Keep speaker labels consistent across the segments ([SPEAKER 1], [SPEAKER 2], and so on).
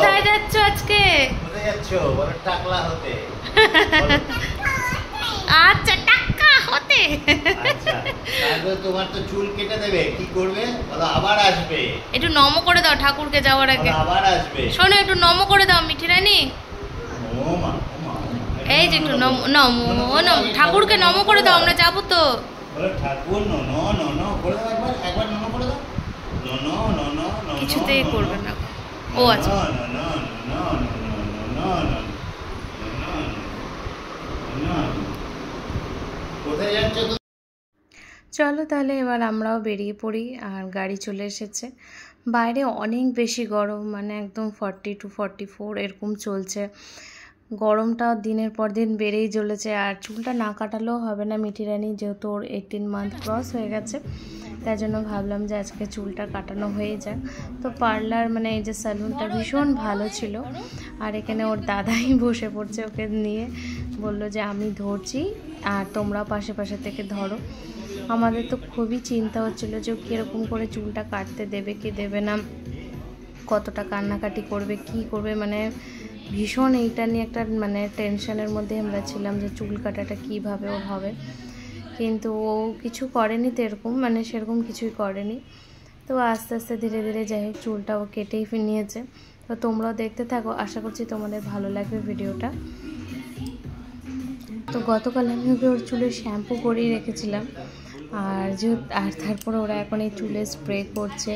[SPEAKER 1] কোথায় যাচ্ছ আজকে?
[SPEAKER 2] কোথায় যাচ্ছ? বলো টাকলা হতে।
[SPEAKER 1] আচ্ছা টাকা হতে।
[SPEAKER 2] আচ্ছা তারপরে তোমার তো চুল কেটে দেবে, কি করবে বলো? আবার আসবে।
[SPEAKER 1] একটু নমো করে দাও ঠাকুরকে যাওয়ার আগে।
[SPEAKER 2] আবার আসবে।
[SPEAKER 1] শোনো একটু নমো করে দাও মিঠি রানী।
[SPEAKER 2] ও মা
[SPEAKER 1] এই যে একটু নমো নমো নমো ঠাকুরকে নমো করে দাও, আমরা যাবো তো।
[SPEAKER 2] বলো ঠাকুর ননো ননো করে দাও, একবার একবার ননো করে দাও। ননো ননো ননো
[SPEAKER 1] কিছুতেই করবে না। ও আচ্ছা
[SPEAKER 2] ননো ননো ননো ননো। কোথায় যাচ্ছ?
[SPEAKER 1] চলো তাহলে এবার আমরাও বেরিয়ে পড়ি। আর গাড়ি চলে এসেছে। বাইরে অনেক বেশি গরম, মানে একদম 40 to 44 এরকম চলছে। গরমটা দিনের পর দিন বেড়েই চলেছে। আর চুলটা না কাটালেও হবে না মিঠি রানী, যেহেতু ওর 18 মান্থ ক্রস হয়ে গেছে। তাই জন্য ভাবলাম যে আজকে চুলটা কাটানো হয়ে যাক। তো পার্লার মানে এই যে স্যালুনটা ভীষণ ভালো ছিল। আর এখানে ওর দাদাই বসে পড়ছে, ওকে নিয়ে বললো যে আমি ধরছি আর তোমরা পাশে পাশে থেকে ধরো। আমাদের তো খুবই চিন্তা হচ্ছিলো যে কীরকম করে চুলটা কাটতে দেবে কি দেবে না, কতটা কান্নাকাটি করবে কি করবে, মানে ভীষণ এইটা নিয়ে একটা মানে টেনশনের মধ্যে আমরা ছিলাম যে চুল কাটাটা কীভাবে ওর হবে। কিন্তু ও কিছু করেনি তো এরকম, মানে সেরকম কিছুই করেনি। তো আস্তে আস্তে ধীরে ধীরে যাই হোক চুলটা ও কেটেই নিয়েছে। তো তোমরাও দেখতে থাকো, আশা করছি তোমাদের ভালো লাগবে ভিডিওটা। তো গতকাল আমি ওকে ওর চুলে শ্যাম্পু করেই রেখেছিলাম। আর তারপরে ওরা এখন এই চুলে স্প্রে করছে।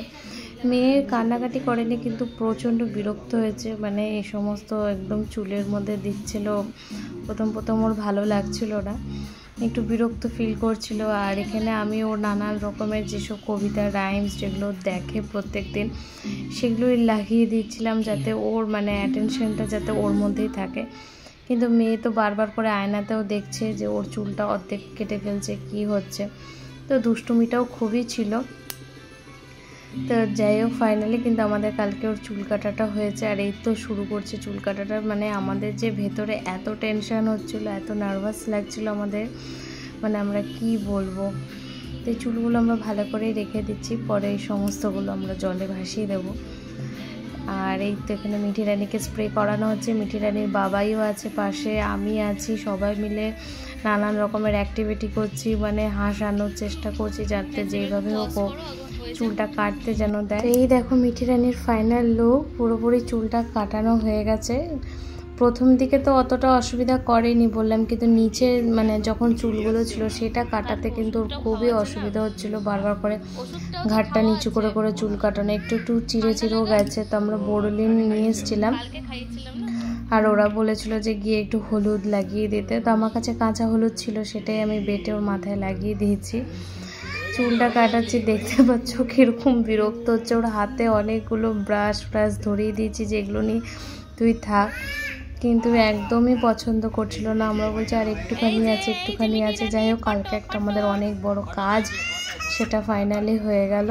[SPEAKER 1] মেয়ে কান্নাকাটি করেনি কিন্তু প্রচণ্ড বিরক্ত হয়েছে, মানে এই সমস্ত একদম চুলের মধ্যে দিচ্ছিল। প্রথম ওর ভালো লাগছিল না, একটু বিরক্ত ফিল করছিল। আর এখানে আমি ওর নানান রকমের যেসব কবিতা রাইমস যেগুলো দেখে প্রত্যেক দিন, সেগুলোই লাগিয়ে দিচ্ছিলাম যাতে ওর মানে অ্যাটেনশনটা যাতে ওর মধ্যেই থাকে। কিন্তু মেয়ে তো বারবার করে আয়নাতেও দেখছে যে ওর চুলটা অর্ধেক কেটে ফেলছে, কি হচ্ছে। তো দুষ্টুমিটাও খুবই ছিল। তো যাই হোক ফাইনালি কিন্তু আমাদের কালকে ওর চুল কাটাটা হয়েছে। আর এই তো শুরু করছে চুল কাটাটা, মানে আমাদের যে ভেতরে এত টেনশন হচ্ছিলো, এত নার্ভাস লাগছিলো আমাদের, মানে আমরা কি বলবো। তো এই চুলগুলো আমরা ভালো করেই রেখে দিচ্ছি, পরে এই সমস্তগুলো আমরা জলে ভাসিয়ে দেবো। আর এই তো এখানে মিঠি রানীকে স্প্রে করানো হচ্ছে। মিঠি রানীর বাবাইও আছে পাশে, আমি আছি, সবাই মিলে নানান রকমের অ্যাক্টিভিটি করছি, মানে হাসানোর চেষ্টা করছি যাতে যেইভাবে হোক চুলটা কাটতে যেন দেয়। এই দেখো মিঠি রানীর ফাইনাল লুক, পুরোপুরি চুলটা কাটানো হয়ে গেছে। প্রথম দিকে তো অতটা অসুবিধা করেনি বললাম, কিন্তু নিচে মানে যখন চুলগুলো ছিল সেটা কাটাতে কিন্তু ওর খুবই অসুবিধা হচ্ছিল। বারবার করে ঘাটটা নিচু করে করে চুল কাটানো, একটু একটু চিরেও গেছে। তো আমরা বোরোলিন নিয়ে এসেছিলাম, আর ওরা বলেছিল যে গিয়ে একটু হলুদ লাগিয়ে দিতে। তো আমার কাছে কাঁচা হলুদ ছিল, সেটাই আমি বেটে ওর মাথায় লাগিয়ে দিয়েছি। চুলটা কাটাচ্ছি, দেখতে পাচ্ছ কীরকম বিরক্ত হচ্ছে। ওর হাতে অনেকগুলো ব্রাশ ধরিয়ে দিয়েছি যেগুলো নিয়ে তুই থাক, কিন্তু একদমই পছন্দ করছিল না। আমরা বলছি আর একটুখানি আছে। যাই হোক কালকে একটা আমাদের অনেক বড় কাজ, সেটা ফাইনালি হয়ে গেল।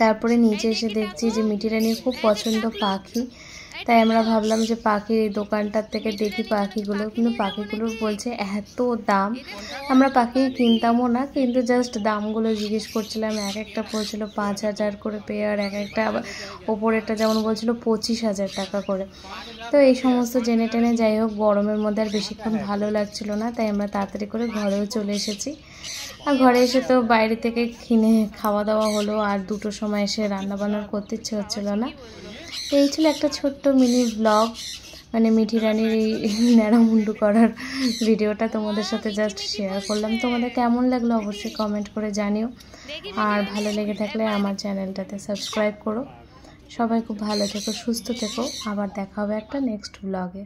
[SPEAKER 1] তারপরে নিচে এসে দেখছি যে মিঠি রানীর খুব পছন্দ পাখি, তাই আমরা ভাবলাম যে পাখির এই দোকানটার থেকে দেখি পাখিগুলো, কিন্তু পাখিগুলোর বলছে এত দাম। আমরা পাখি কিনতামও না, কিন্তু জাস্ট দামগুলো জিজ্ঞেস করছিলাম। এক একটা বলছিল 5,000 করে পেয়ার, এক একটা আবার ওপরেরটা যেমন বলছিল 25,000 টাকা করে। তো এই সমস্ত জেনে টেনে যাই হোক গরমের মধ্যে আর বেশিক্ষণ ভালো লাগছিল না, তাই আমরা তাড়াতাড়ি করে ঘরেও চলে এসেছি। আর ঘরে এসে তো বাইরে থেকে কিনে খাওয়া দাওয়া হলো, আর 2টোর সময় এসে রান্নাবান্না করতে ইচ্ছে হচ্ছিল না। এই ছিল একটা ছোট্ট মিনি ব্লগ, মানে মিঠি রানীর এই ন্যাড়ামুন্ডু করার ভিডিওটা তোমাদের সাথে জাস্ট শেয়ার করলাম। তোমাদের কেমন লাগলো অবশ্যই কমেন্ট করে জানিও, আর ভালো লেগে থাকলে আমার চ্যানেলটাতে সাবস্ক্রাইব করো। সবাই খুব ভালো থেকো, সুস্থ থেকো, আবার দেখা হবে একটা নেক্সট ব্লগে।